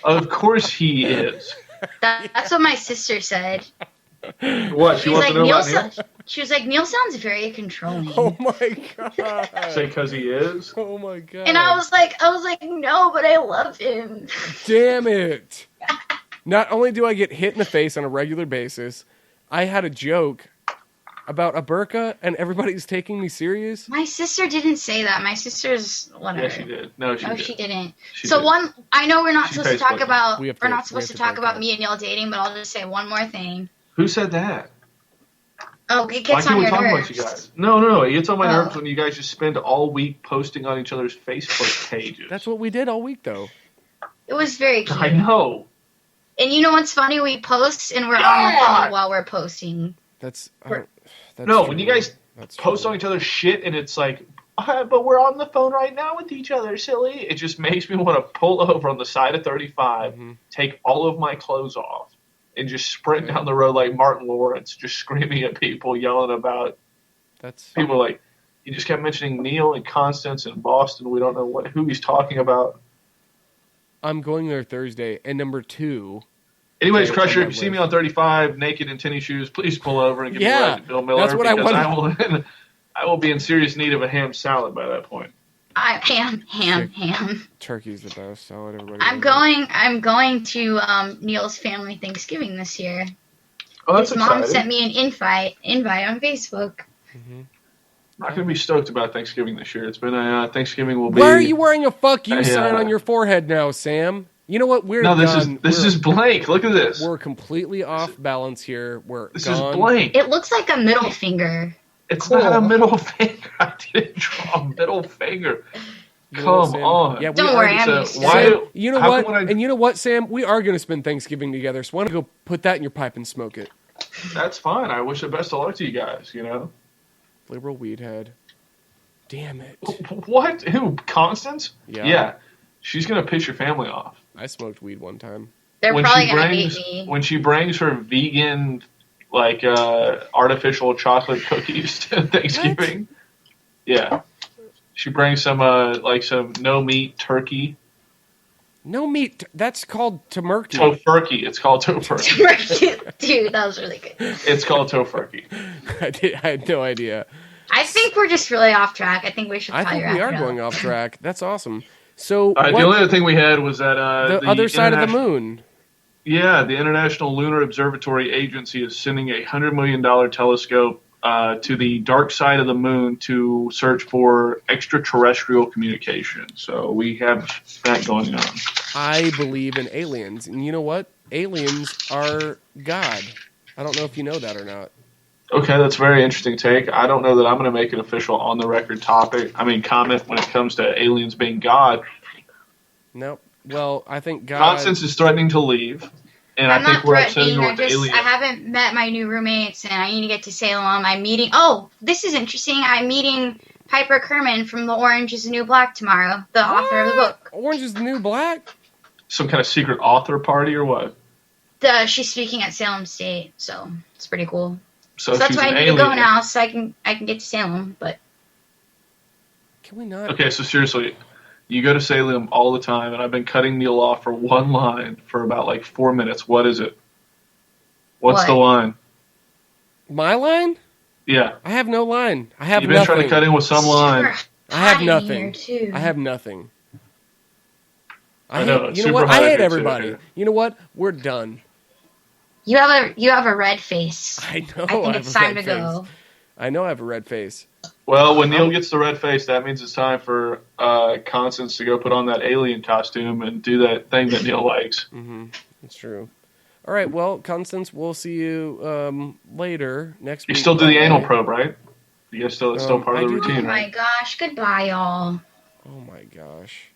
Of course he is. That's what my sister said. What? She wants to know about Neal? She was like, Neal sounds very controlling. Oh, my God. Say because he is? Oh, my God. And I was like, no, but I love him. Damn it. Not only do I get hit in the face on a regular basis, I had a joke about a burqa, and everybody's taking me serious? My sister didn't say that. My sister's whatever. Yeah, she did. No, she didn't. She did. I know we're not supposed to talk about. We're not supposed to talk about me and Neal dating, but I'll just say one more thing. Who said that? Oh, it gets on your nerves. Why can't we talk about you guys? No, it gets on my nerves when you guys just spend all week posting on each other's Facebook pages. That's what we did all week, though. It was very cute. I know. And you know what's funny? We post and we're on the phone while we're posting. That's when you guys post on each other's shit and it's like, but we're on the phone right now with each other, silly. It just makes me want to pull over on the side of 35, take all of my clothes off, and just sprint down the road like Martin Lawrence, just screaming at people, yelling about. People like, he just kept mentioning Neal and Constance and Boston. We don't know who he's talking about. I'm going there Thursday. And number 2. Anyways, Crusher, if you see me on 35, naked in tennis shoes, please pull over and give me a ride to Bill Miller. That's what I want. I will be in serious need of a ham salad by that point. Ham. Turkey's the best salad. Everybody. I'm going to Neal's family Thanksgiving this year. Oh, that's His exciting. mom sent me an invite on Facebook. Mm-hmm. I'm not going to be stoked about Thanksgiving this year. It's been Thanksgiving will be... Why are you wearing a fuck you sign on your forehead now, Sam? You know what? This is blank. Look at this. We're completely off balance here. This is blank. It looks like a middle finger. It's not a middle finger. I didn't draw a middle finger. Come on. Yeah, don't worry, I'm used to it. You know what? And you know what, Sam? We are going to spend Thanksgiving together, so why don't you go put that in your pipe and smoke it? That's fine. I wish the best of luck to you guys, you know? Liberal weed head. Damn it. What? Who? Constance? Yeah. She's going to piss your family off. I smoked weed one time. They're probably going to hate me. When she brings her vegan, artificial chocolate cookies to Thanksgiving. What? Yeah. She brings some some no meat turkey. No meat. That's called tofurkey. Tofurkey. It's called tofurkey. Dude, that was really good. It's called tofurkey. I had no idea. I think we're just really off track. I think we should. I think we are going off track. That's awesome. So the only other thing we had was that the other side of the moon. Yeah, the International Lunar Observatory Agency is sending a $100 million telescope to the dark side of the moon to search for extraterrestrial communication. So we have that going on. I believe in aliens. And you know what? Aliens are God. I don't know if you know that or not. Okay, that's a very interesting take. I don't know that I'm going to make an official on-the-record comment when it comes to aliens being God. Nope. Well, I think God... Constance is threatening to leave, and I think we're upsetting her with aliens. I haven't met my new roommates, and I need to get to Salem. I'm meeting... Oh, this is interesting. I'm meeting Piper Kerman from The Orange is the New Black tomorrow, the author of the book. Orange is the New Black? Some kind of secret author party or what? She's speaking at Salem State, so it's pretty cool. So that's why I need to go now, so I can get to Salem, but... Can we not... Okay, so seriously... You go to Salem all the time, and I've been cutting Neal off for one line for about 4 minutes. What is it? What's the line? My line? Yeah. I have no line. I have nothing. You've been trying to cut in with some line. I have nothing. I have nothing. I know. You know what? I hate everybody. Too. You know what? We're done. You have a red face. I know. I think it's time to go. I know I have a red face. Well, when Neal gets the red face, that means it's time for Constance to go put on that alien costume and do that thing that Neal likes. Mm-hmm. That's true. All right, well, Constance, we'll see you later next week. You still do the anal probe, right? You guys still part of the routine, right? Oh my gosh, goodbye, y'all. Oh my gosh.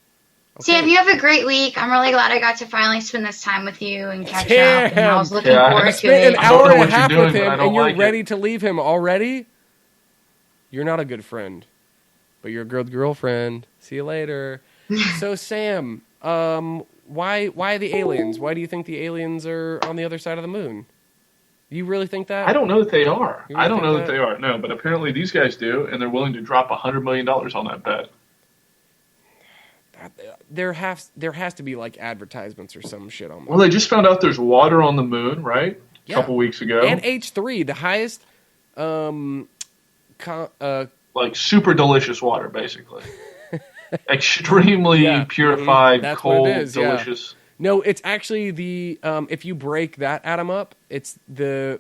Okay. Sam, you have a great week. I'm really glad I got to finally spend this time with you and catch up. And I was looking forward to it. Spent an hour and a half with him, and you're ready to leave him already? You're not a good friend, but you're a good girlfriend. See you later. So, Sam, why the aliens? Why do you think the aliens are on the other side of the moon? Do you really think that? I don't know that they are. I don't know that they are. No, but apparently these guys do, and they're willing to drop $100 million on that bet. There has to be advertisements or some shit on that. Well, they just found out there's water on the moon, right? A couple weeks ago. And H3, the highest... super delicious water, basically. Extremely purified, that's cold, delicious. Yeah. No, it's actually the if you break that atom up, has the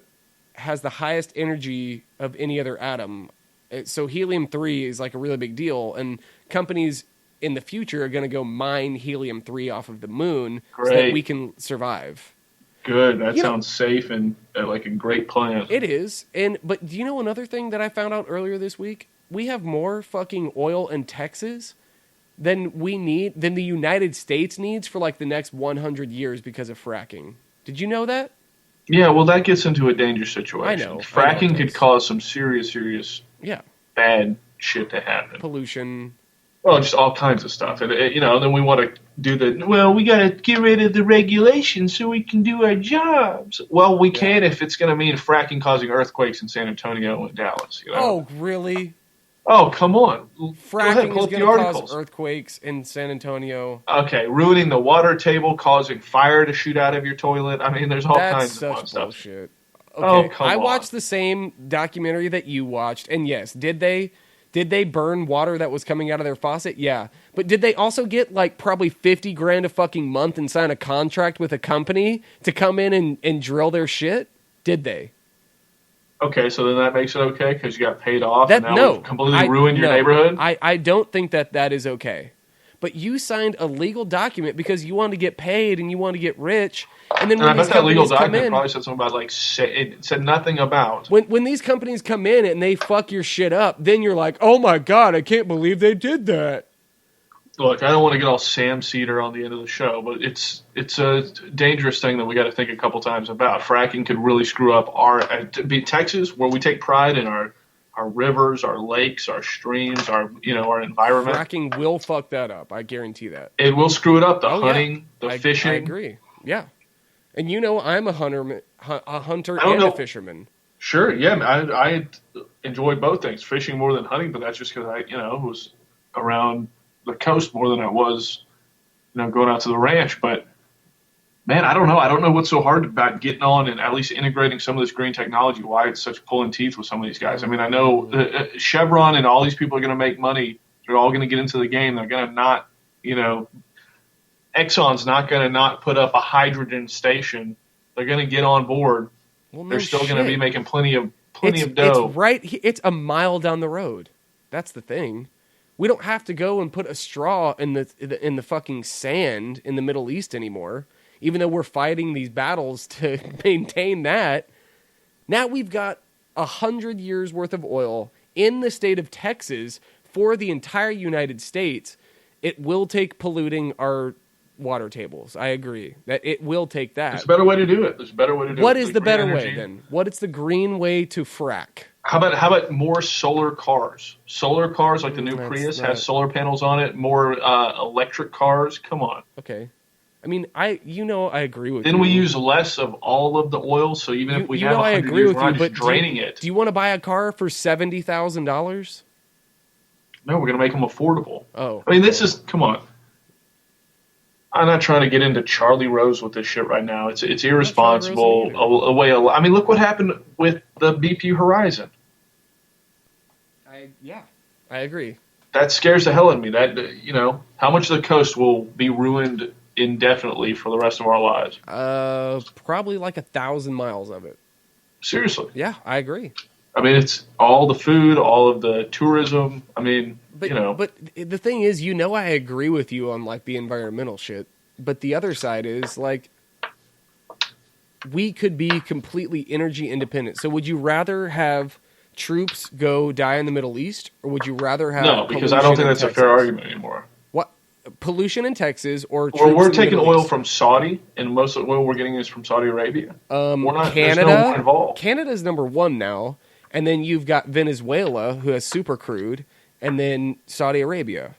highest energy of any other atom. So helium-3 is a really big deal, and companies in the future are going to go mine helium-3 off of the moon so that we can survive. Good. That sounds safe and like a great plan. It is. But do you know another thing that I found out earlier this week? We have more fucking oil in Texas than the United States needs for the next 100 years because of fracking. Did you know that? Yeah, well, that gets into a dangerous situation. I know. Fracking could cause some serious bad shit to happen. Pollution. Well, just all kinds of stuff. And, then we want to do we got to get rid of the regulations so we can do our jobs. Well, we can if it's going to mean fracking causing earthquakes in San Antonio and Dallas. Oh, really? Oh, come on. Fracking is going to cause earthquakes in San Antonio. Okay, ruining the water table, causing fire to shoot out of your toilet. I mean, there's all kinds of fun stuff. Bullshit. Okay, I watched the same documentary that you watched, and yes, did they burn water that was coming out of their faucet? Yeah. But did they also get probably $50,000 a fucking month and sign a contract with a company to come in and drill their shit? Did they? Okay, so then that makes it okay because you got paid off and now we've completely ruined your neighborhood? I don't think that is okay. But you signed a legal document because you wanted to get paid and you wanted to get rich. And then when these that legal document in, probably said something about it said nothing about. When these companies come in and they fuck your shit up, then you're like, oh my God, I can't believe they did that. Look, I don't want to get all Sam Cedar on the end of the show, but it's a dangerous thing that we got to think a couple times about. Fracking could really screw up Texas, where we take pride in our rivers, our lakes, our streams, our environment. Fracking will fuck that up. I guarantee that. It will screw it up. The hunting, the fishing. I agree. Yeah, and I'm a hunter and a fisherman. Sure, yeah, I enjoy both things. Fishing more than hunting, but that's just because I around the coast more than I was, going out to the ranch. But man, I don't know. I don't know what's so hard about getting on and at least integrating some of this green technology. Why it's such pulling teeth with some of these guys. I mean, I know Chevron and all these people are going to make money. They're all going to get into the game. They're going to not, Exxon's not going to not put up a hydrogen station. They're going to get on board. Well, no They're still shit. going to be making plenty of dough. It's a mile down the road. That's the thing. We don't have to go and put a straw in the fucking sand in the Middle East anymore. Even though we're fighting these battles to maintain that, now we've got 100 years worth of oil in the state of Texas for the entire United States. It will take polluting our water tables. I agree that it will take that. There's a better way to do it. What is the better way then? What is the green way to frack? How about more solar cars? Solar cars like the new Prius has solar panels on it. More electric cars. Come on. Okay. I mean, I agree with you. Then we use less of all of the oil, so even if we have 100 years, we're not just draining it. Do you want to buy a car for $70,000? No, we're going to make them affordable. Oh. I mean, come on. I'm not trying to get into Charlie Rose with this shit right now. It's irresponsible. I mean, look what happened with the BP Horizon. I agree. That scares the hell out of me. That, how much of the coast will be ruined indefinitely for the rest of our lives? Probably like 1,000 miles of it. Seriously. Yeah, I agree. I mean, it's all the food, all of the tourism. I mean, But the thing is, I agree with you on like the environmental shit. But the other side is like, we could be completely energy independent. So would you rather have troops go die in the Middle East, or would you rather have? No, because I don't think that's a fair argument anymore. What pollution in Texas or we're taking oil from Saudi, and most of the oil we're getting is from Saudi Arabia. We're not, Canada. No involved. Canada's number one now, and then you've got Venezuela, who has super crude, and then Saudi Arabia.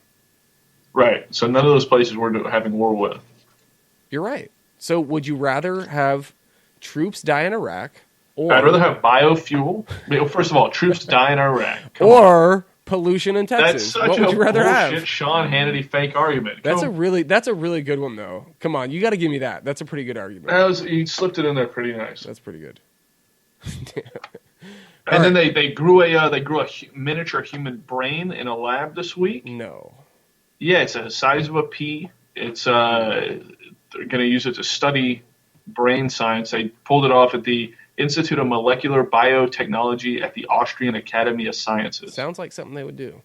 Right. So none of those places we're having war with. You're right. So would you rather have troops die in Iraq? Or, I'd rather have biofuel. First of all, troops die in Iraq. Or pollution in Texas. That's such what would you rather have? Sean Hannity fake argument. That's a really good one though. Come on, you got to give me that. That's a pretty good argument. You slipped it in there pretty nice. That's pretty good. And then they grew a miniature human brain in a lab this week. No. Yeah, it's the size of a pea. It's they're going to use it to study brain science. They pulled it off at the Institute of Molecular Biotechnology at the Austrian Academy of Sciences. Sounds like something they would do.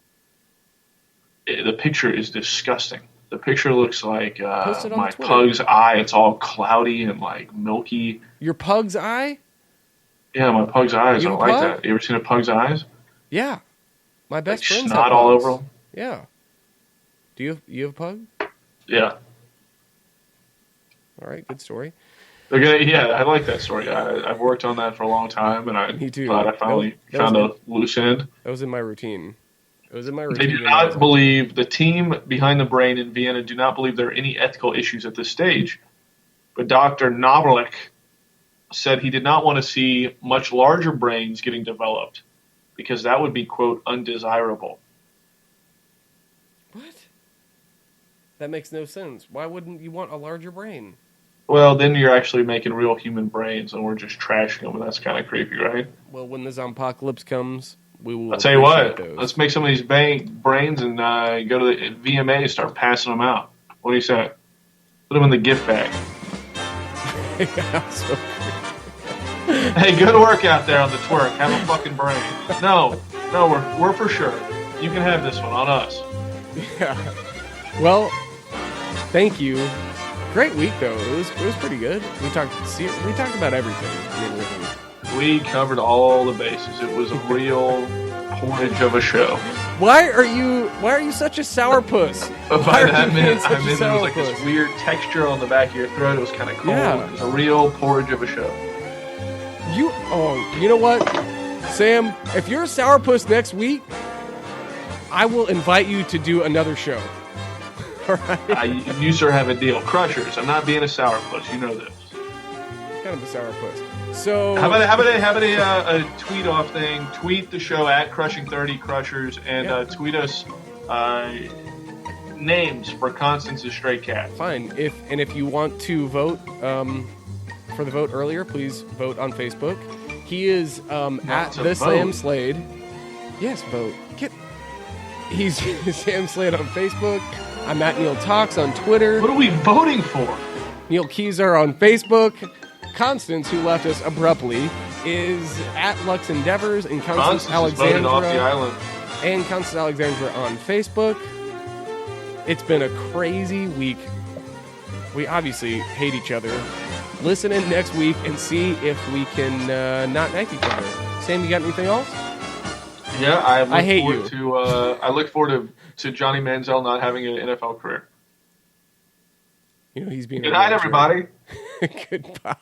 The picture is disgusting. The picture looks like my pug's eye. It's all cloudy and like milky. Your pug's eye? Yeah, my pug's eyes. I don't like that. You ever seen a pug's eyes? Yeah. My best friend's snot all over them. Yeah. Do you have a pug? Yeah. All right, good story. I like that story. I've worked on that for a long time, and Me too. thought I finally found a loose end. That was in my routine. They do not believe, the team behind the brain in Vienna do not believe there are any ethical issues at this stage. But Dr. Nawrlik said he did not want to see much larger brains getting developed because that would be, quote, undesirable. What? That makes no sense. Why wouldn't you want a larger brain? Well, then you're actually making real human brains, and we're just trashing them, and that's kind of creepy, right? Well, when the zompocalypse comes, we will. I'll tell you what. Let's make some of these brains and go to the VMA and start passing them out. What do you say? Put them in the gift bag. Hey, good work out there on the twerk. Have a fucking brain. No, we're for sure. You can have this one on us. Yeah. Well, thank you. Great week though. It was pretty good. We talked about everything. We covered all the bases. It was a real porridge of a show. Why are you such a sourpuss? By that I meant there was like this weird texture on the back of your throat. It was kind of cold. Yeah. It was a real porridge of a show. You know what, Sam? If you're a sourpuss next week, I will invite you to do another show. All right. You sir have a deal. Crushers. I'm not being a sourpuss. You know this. Kind of a sourpuss. So how about a tweet off thing? Tweet the show at Crushing30 Crushers and tweet us names for Constance's stray cat. Fine. If you want to vote for the vote earlier, please vote on Facebook. He is at the Sam Slade. Yes, vote. He's Sam Slade on Facebook. I'm at Neal Talks on Twitter. What are we voting for? Neil Keyser on Facebook. Constance, who left us abruptly, is at Lux Endeavors, and Constance Alexandra off the island. And Constance Alexandra on Facebook. It's been a crazy week. We obviously hate each other. Listen in next week and see if we can not knife each other. Sam, you got anything else? Yeah, I hate you. I look forward to Johnny Manziel not having an NFL career. You know, he's being. Good night, everybody. Goodbye.